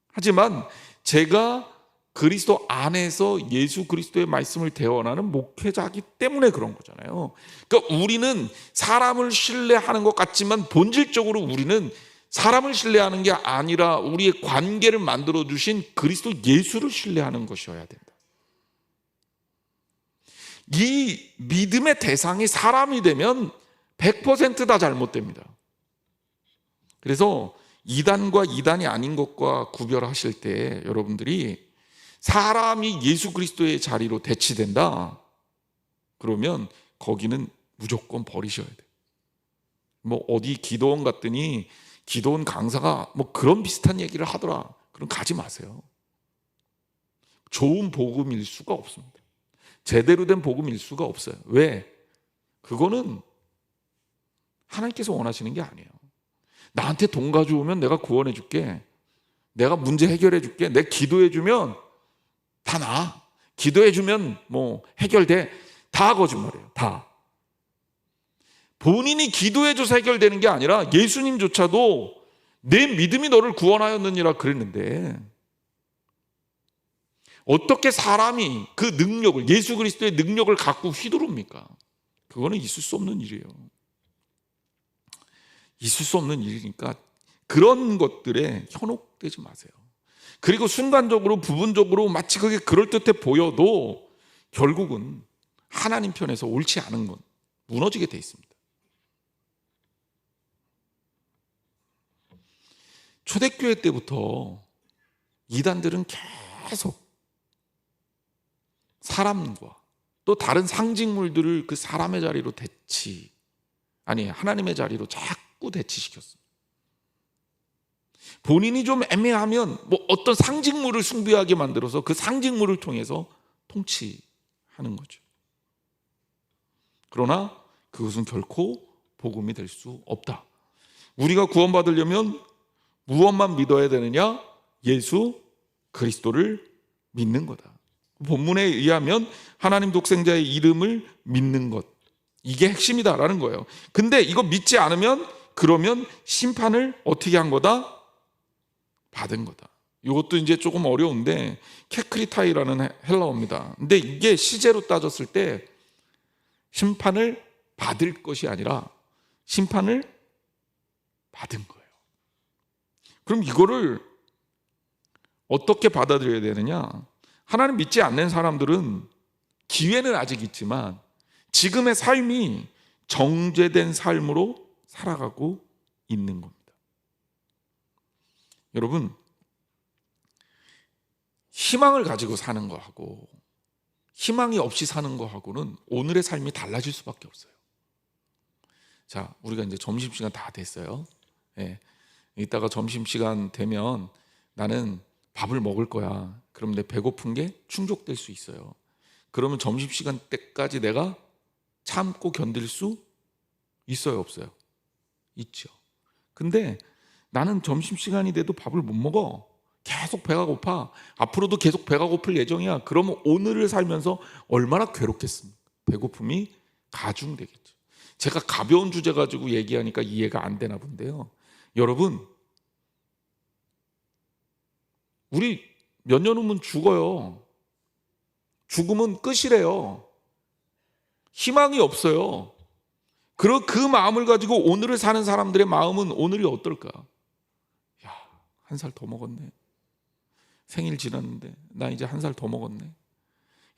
하지만 제가 그리스도 안에서 예수 그리스도의 말씀을 대언하는 목회자이기 때문에 그런 거잖아요. 그러니까 우리는 사람을 신뢰하는 것 같지만 본질적으로 우리는 사람을 신뢰하는 게 아니라 우리의 관계를 만들어 주신 그리스도 예수를 신뢰하는 것이어야 된다. 이 믿음의 대상이 사람이 되면 100% 다 잘못됩니다. 그래서 이단과 이단이 아닌 것과 구별하실 때 여러분들이 사람이 예수 그리스도의 자리로 대치된다, 그러면 거기는 무조건 버리셔야 돼요. 어디 기도원 갔더니 기도원 강사가 그런 비슷한 얘기를 하더라, 그럼 가지 마세요. 좋은 복음일 수가 없습니다. 제대로 된 복음일 수가 없어요. 왜? 그거는 하나님께서 원하시는 게 아니에요. 나한테 돈 가져오면 내가 구원해 줄게, 내가 문제 해결해 줄게, 내가 기도해 주면 다 나아, 기도해 주면 해결돼, 다 거짓말이에요. 다. 본인이 기도해 줘서 해결되는 게 아니라 예수님조차도 내 믿음이 너를 구원하였느니라 그랬는데 어떻게 사람이 그 능력을, 예수 그리스도의 능력을 갖고 휘두릅니까? 그거는 있을 수 없는 일이에요. 있을 수 없는 일이니까 그런 것들에 현혹되지 마세요. 그리고 순간적으로 부분적으로 마치 그게 그럴듯해 보여도 결국은 하나님 편에서 옳지 않은 건 무너지게 돼 있습니다. 초대교회 때부터 이단들은 계속 사람과 또 다른 상징물들을 그 사람의 자리로 하나님의 자리로 자꾸 대치시켰습니다. 본인이 좀 애매하면 어떤 상징물을 숭배하게 만들어서 그 상징물을 통해서 통치하는 거죠. 그러나 그것은 결코 복음이 될 수 없다. 우리가 구원받으려면 무엇만 믿어야 되느냐? 예수 그리스도를 믿는 거다. 본문에 의하면 하나님 독생자의 이름을 믿는 것, 이게 핵심이다라는 거예요. 근데 이거 믿지 않으면 그러면 심판을 어떻게 한 거다? 받은 거다. 이것도 이제 조금 어려운데 케크리타이라는 헬라어입니다. 근데 이게 시제로 따졌을 때 심판을 받을 것이 아니라 심판을 받은 거예요. 그럼 이거를 어떻게 받아들여야 되느냐? 하나님 믿지 않는 사람들은 기회는 아직 있지만 지금의 삶이 정죄된 삶으로 살아가고 있는 겁니다. 여러분, 희망을 가지고 사는 거하고 희망이 없이 사는 거하고는 오늘의 삶이 달라질 수밖에 없어요. 자, 우리가 이제 점심시간 다 됐어요. 이따가 점심시간 되면 나는 밥을 먹을 거야. 그럼 내 배고픈 게 충족될 수 있어요. 그러면 점심시간 때까지 내가 참고 견딜 수 있어요, 없어요? 있죠. 근데 나는 점심시간이 돼도 밥을 못 먹어. 계속 배가 고파. 앞으로도 계속 배가 고플 예정이야. 그러면 오늘을 살면서 얼마나 괴롭겠습니까? 배고픔이 가중되겠죠. 제가 가벼운 주제 가지고 얘기하니까 이해가 안 되나 본데요. 여러분, 우리 몇 년 후면 죽어요. 죽으면 끝이래요. 희망이 없어요. 그 마음을 가지고 오늘을 사는 사람들의 마음은 오늘이 어떨까? 야, 1살 더 먹었네. 생일 지났는데 나 이제 1살 더 먹었네.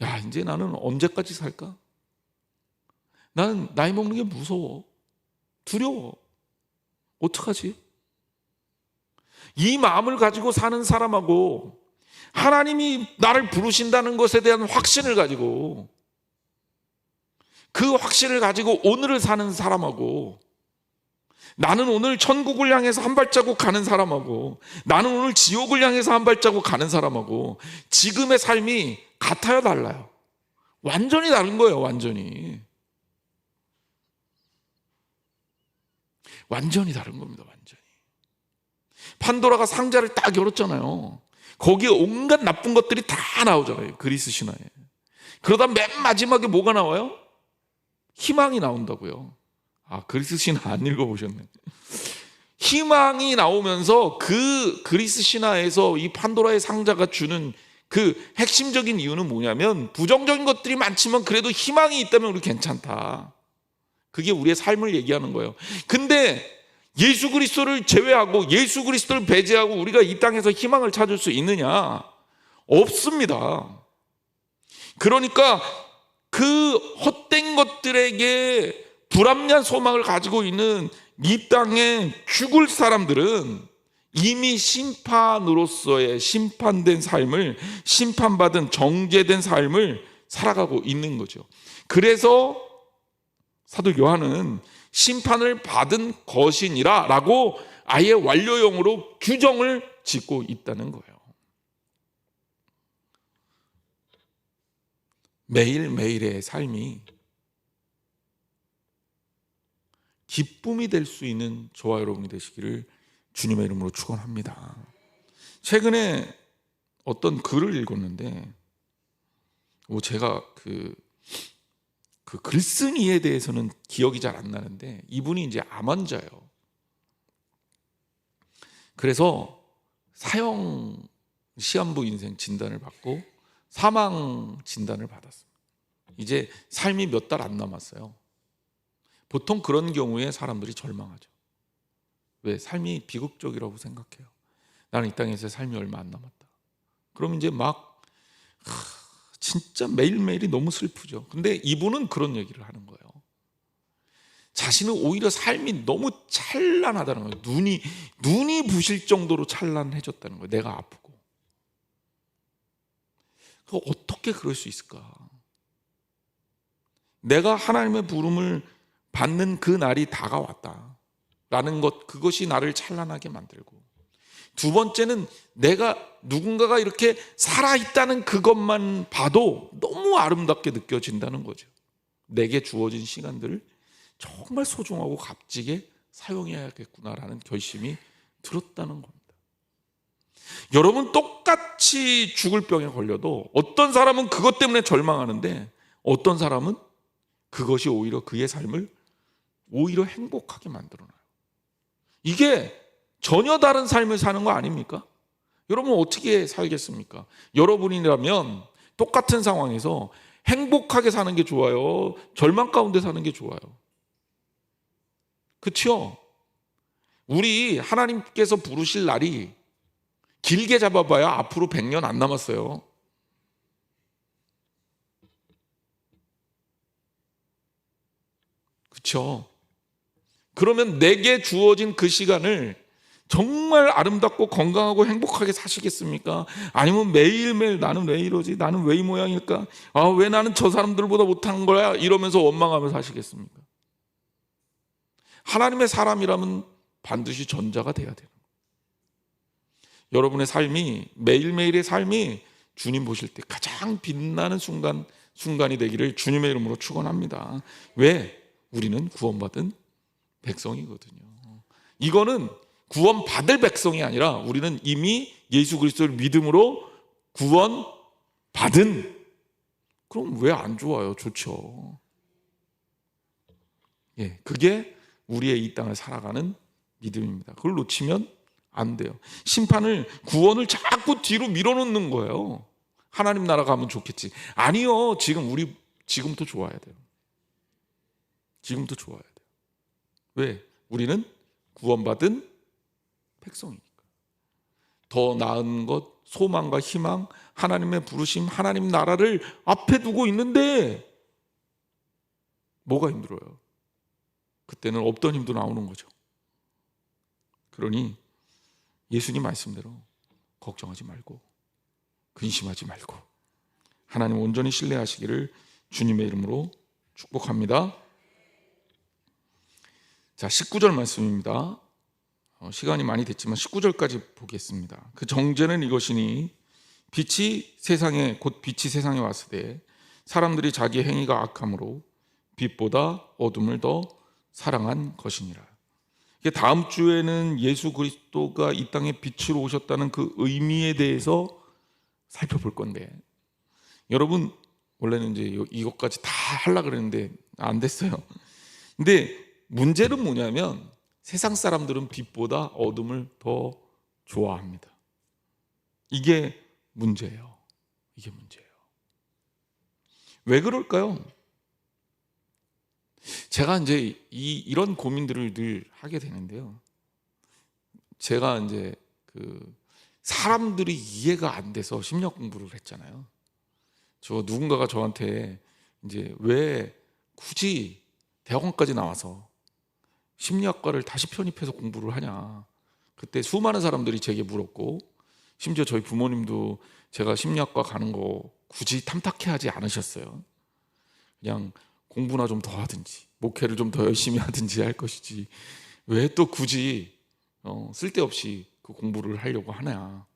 야, 이제 나는 언제까지 살까? 나는 나이 먹는 게 무서워. 두려워. 어떡하지? 이 마음을 가지고 사는 사람하고 하나님이 나를 부르신다는 것에 대한 확신을 가지고 그 확신을 가지고 오늘을 사는 사람하고 나는 오늘 천국을 향해서 한 발자국 가는 사람하고 나는 오늘 지옥을 향해서 한 발자국 가는 사람하고 지금의 삶이 같아요, 달라요? 완전히 다른 거예요. 완전히 다른 겁니다. 완전히. 판도라가 상자를 딱 열었잖아요. 거기에 온갖 나쁜 것들이 다 나오잖아요. 그리스 신화에. 그러다 맨 마지막에 뭐가 나와요? 희망이 나온다고요. 아, 그리스 신화 안 읽어보셨네. 희망이 나오면서 그 그리스 신화에서 이 판도라의 상자가 주는 그 핵심적인 이유는 뭐냐면 부정적인 것들이 많지만 그래도 희망이 있다면 우리 괜찮다. 그게 우리의 삶을 얘기하는 거예요. 근데 예수 그리스도를 제외하고 예수 그리스도를 배제하고 우리가 이 땅에서 희망을 찾을 수 있느냐? 없습니다. 그러니까 그 헛된 것들에게 불합리한 소망을 가지고 있는 이 땅에 죽을 사람들은 이미 심판으로서의 심판된 삶을, 심판받은 정죄된 삶을 살아가고 있는 거죠. 그래서 사도 요한은 심판을 받은 것이니라 라고 아예 완료형으로 규정을 짓고 있다는 거예요. 매일매일의 삶이 기쁨이 될 수 있는 저와 여러분이 되시기를 주님의 이름으로 축원합니다. 최근에 어떤 글을 읽었는데 제가 그 글쓴이에 대해서는 기억이 잘 안 나는데 이분이 이제 암 환자예요. 그래서 사형 시한부 인생 진단을 받고 사망 진단을 받았어요. 이제 삶이 몇 달 안 남았어요. 보통 그런 경우에 사람들이 절망하죠. 왜? 삶이 비극적이라고 생각해요. 나는 이 땅에서 삶이 얼마 안 남았다. 그럼 이제 막 진짜 매일매일이 너무 슬프죠. 근데 이분은 그런 얘기를 하는 거예요. 자신은 오히려 삶이 너무 찬란하다는 거예요. 눈이 부실 정도로 찬란해졌다는 거예요. 내가 아프고. 어떻게 그럴 수 있을까? 내가 하나님의 부름을 받는 그 날이 다가왔다라는 것, 그것이 나를 찬란하게 만들고, 두 번째는 내가 누군가가 이렇게 살아있다는 그것만 봐도 너무 아름답게 느껴진다는 거죠. 내게 주어진 시간들을 정말 소중하고 값지게 사용해야겠구나라는 결심이 들었다는 겁니다. 여러분, 똑같이 죽을 병에 걸려도 어떤 사람은 그것 때문에 절망하는데 어떤 사람은 그것이 오히려 그의 삶을 오히려 행복하게 만들어놔요. 이게 전혀 다른 삶을 사는 거 아닙니까? 여러분 어떻게 살겠습니까? 여러분이라면 똑같은 상황에서 행복하게 사는 게 좋아요? 절망 가운데 사는 게 좋아요? 그렇죠? 우리 하나님께서 부르실 날이 길게 잡아봐야 앞으로 100년 안 남았어요. 그렇죠? 그러면 내게 주어진 그 시간을 정말 아름답고 건강하고 행복하게 사시겠습니까? 아니면 매일매일 나는 왜 이러지? 나는 왜 이 모양일까? 왜 나는 저 사람들보다 못하는 거야? 이러면서 원망하며 사시겠습니까? 하나님의 사람이라면 반드시 전자가 돼야 돼요. 여러분의 삶이, 매일매일의 삶이 주님 보실 때 가장 빛나는 순간이 되기를 주님의 이름으로 축원합니다. 왜? 우리는 구원받은 백성이거든요. 이거는 구원받을 백성이 아니라 우리는 이미 예수 그리스도를 믿음으로 구원받은. 그럼 왜 안 좋아요? 좋죠. 그게 우리의 이 땅을 살아가는 믿음입니다. 그걸 놓치면 안 돼요. 심판을, 구원을 자꾸 뒤로 밀어놓는 거예요. 하나님 나라 가면 좋겠지. 아니요. 지금부터 좋아야 돼요. 지금부터 좋아야 돼요. 왜? 우리는 구원받은 백성이니까. 더 나은 것, 소망과 희망, 하나님의 부르심, 하나님 나라를 앞에 두고 있는데 뭐가 힘들어요? 그때는 없던 힘도 나오는 거죠. 그러니 예수님 말씀대로 걱정하지 말고 근심하지 말고 하나님 온전히 신뢰하시기를 주님의 이름으로 축복합니다. 자, 19절 말씀입니다. 시간이 많이 됐지만 19절까지 보겠습니다. 그 정죄는 이것이니 빛이 세상에 왔을 때 사람들이 자기 행위가 악함으로 빛보다 어둠을 더 사랑한 것이니라. 다음 주에는 예수 그리스도가 이 땅에 빛으로 오셨다는 그 의미에 대해서 살펴볼 건데, 여러분 원래는 이제 이것까지 다 하려고 그랬는데 안 됐어요. 근데 문제는 뭐냐면 세상 사람들은 빛보다 어둠을 더 좋아합니다. 이게 문제예요. 이게 문제예요. 왜 그럴까요? 제가 이제 이런 고민들을 늘 하게 되는데요. 제가 이제 사람들이 이해가 안 돼서 심리학 공부를 했잖아요. 누군가가 저한테 이제 왜 굳이 대학원까지 나와서 심리학과를 다시 편입해서 공부를 하냐. 그때 수많은 사람들이 제게 물었고, 심지어 저희 부모님도 제가 심리학과 가는 거 굳이 탐탁해 하지 않으셨어요. 그냥 공부나 좀 더 하든지 목회를 좀 더 열심히 하든지 할 것이지 왜 또 굳이 쓸데없이 그 공부를 하려고 하냐.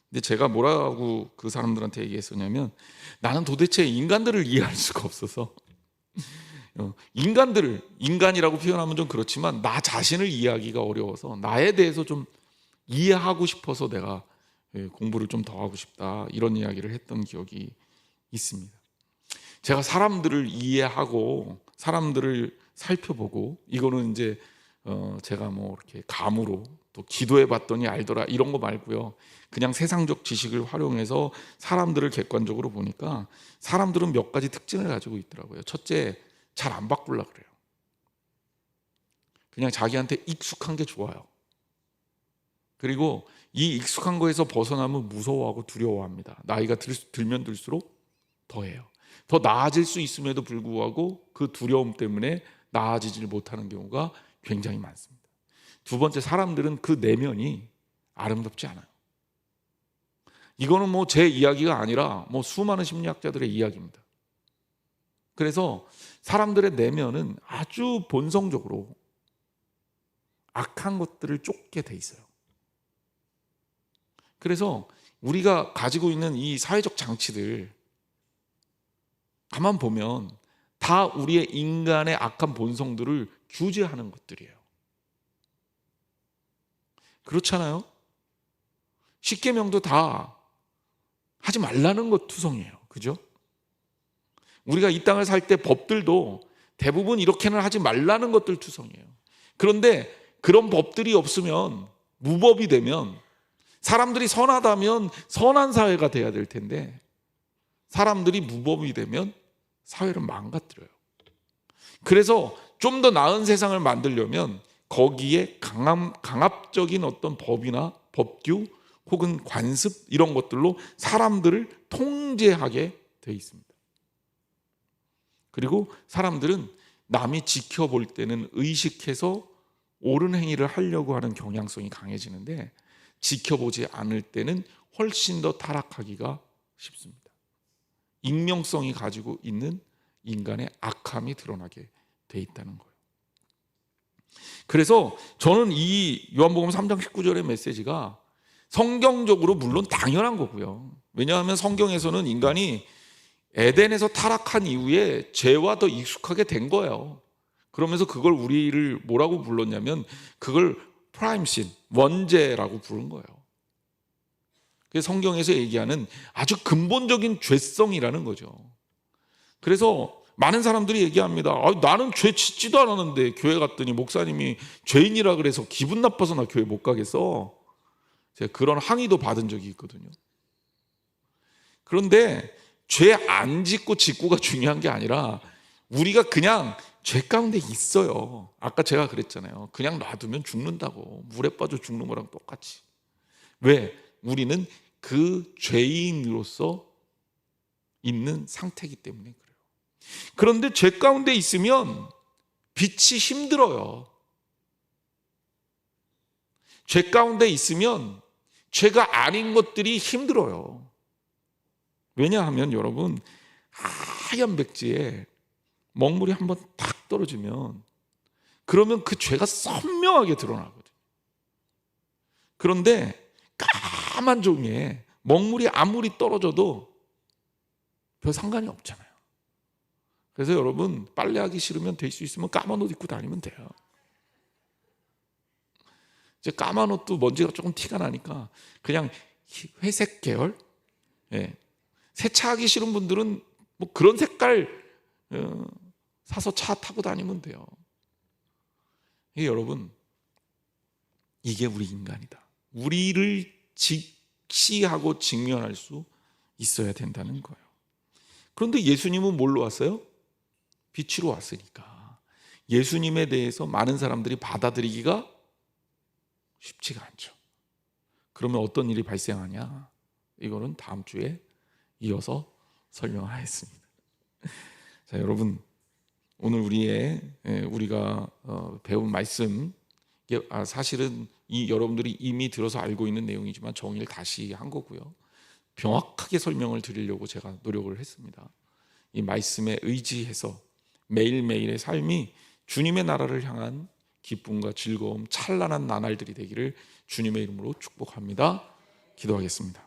근데 제가 뭐라고 그 사람들한테 얘기했었냐면, 나는 도대체 인간들을 이해할 수가 없어서 인간이라고 표현하면 좀 그렇지만 나 자신을 이해하기가 어려워서 나에 대해서 좀 이해하고 싶어서 내가 공부를 좀 더 하고 싶다, 이런 이야기를 했던 기억이 있습니다. 제가 사람들을 이해하고 사람들을 살펴보고, 이거는 이제 제가 뭐 이렇게 감으로 또 기도해 봤더니 알더라 이런 거 말고요, 그냥 세상적 지식을 활용해서 사람들을 객관적으로 보니까 사람들은 몇 가지 특징을 가지고 있더라고요. 첫째, 잘 안 바꾸려고 그래요. 그냥 자기한테 익숙한 게 좋아요. 그리고 이 익숙한 거에서 벗어나면 무서워하고 두려워합니다. 나이가 들면 들수록 더해요. 더 나아질 수 있음에도 불구하고 그 두려움 때문에 나아지질 못하는 경우가 굉장히 많습니다. 두 번째, 사람들은 그 내면이 아름답지 않아요. 이거는 뭐 제 이야기가 아니라 뭐 수많은 심리학자들의 이야기입니다. 그래서 사람들의 내면은 아주 본성적으로 악한 것들을 쫓게 돼 있어요. 그래서 우리가 가지고 있는 이 사회적 장치들 가만 보면 다 우리의 인간의 악한 본성들을 규제하는 것들이에요. 그렇잖아요? 십계명도 다 하지 말라는 것 투성이에요. 그죠? 우리가 이 땅을 살 때 법들도 대부분 이렇게는 하지 말라는 것들 투성이에요. 그런데 그런 법들이 없으면, 무법이 되면, 사람들이 선하다면 선한 사회가 돼야 될 텐데 사람들이 무법이 되면 사회를 망가뜨려요. 그래서 좀 더 나은 세상을 만들려면 거기에 강압적인 어떤 법이나 법규 혹은 관습, 이런 것들로 사람들을 통제하게 돼 있습니다. 그리고 사람들은 남이 지켜볼 때는 의식해서 옳은 행위를 하려고 하는 경향성이 강해지는데, 지켜보지 않을 때는 훨씬 더 타락하기가 쉽습니다. 익명성이 가지고 있는 인간의 악함이 드러나게 돼 있다는 거예요. 그래서 저는 이 요한복음 3장 19절의 메시지가 성경적으로 물론 당연한 거고요. 왜냐하면 성경에서는 인간이 에덴에서 타락한 이후에 죄와 더 익숙하게 된 거예요. 그러면서 그걸 우리를 뭐라고 불렀냐면 그걸 프라임신, 원죄라고 부른 거예요. 그래서 성경에서 얘기하는 아주 근본적인 죄성이라는 거죠. 그래서 많은 사람들이 얘기합니다. 나는 죄 짓지도 않았는데 교회 갔더니 목사님이 죄인이라 그래서 기분 나빠서 나 교회 못 가겠어. 제가 그런 항의도 받은 적이 있거든요. 그런데 죄 안 짓고 짓고가 중요한 게 아니라 우리가 그냥 죄 가운데 있어요. 아까 제가 그랬잖아요. 그냥 놔두면 죽는다고. 물에 빠져 죽는 거랑 똑같이. 왜? 우리는 그 죄인으로서 있는 상태이기 때문에 그래요. 그런데 죄 가운데 있으면 빛이 힘들어요. 죄 가운데 있으면 죄가 아닌 것들이 힘들어요. 왜냐하면 여러분, 하얀 백지에 먹물이 한번 탁 떨어지면 그러면 그 죄가 선명하게 드러나거든요. 그런데 까만 종이에 먹물이 아무리 떨어져도 별 상관이 없잖아요. 그래서 여러분, 빨래하기 싫으면 될 수 있으면 까만 옷 입고 다니면 돼요. 이제 까만 옷도 먼지가 조금 티가 나니까 그냥 회색 계열, 세차하기 싫은 분들은 뭐 그런 색깔 사서 차 타고 다니면 돼요. 여러분, 이게 우리 인간이다. 우리를 직시하고 직면할 수 있어야 된다는 거예요. 그런데 예수님은 뭘로 왔어요? 빛으로 왔으니까 예수님에 대해서 많은 사람들이 받아들이기가 쉽지가 않죠. 그러면 어떤 일이 발생하냐? 이거는 다음 주에 이어서 설명하겠습니다. 자, 여러분, 오늘 우리가 배운 말씀, 사실은 여러분들이 이미 들어서 알고 있는 내용이지만 정의를 다시 한 거고요. 명확하게 설명을 드리려고 제가 노력을 했습니다. 이 말씀에 의지해서 매일매일의 삶이 주님의 나라를 향한 기쁨과 즐거움, 찬란한 나날들이 되기를 주님의 이름으로 축복합니다. 기도하겠습니다.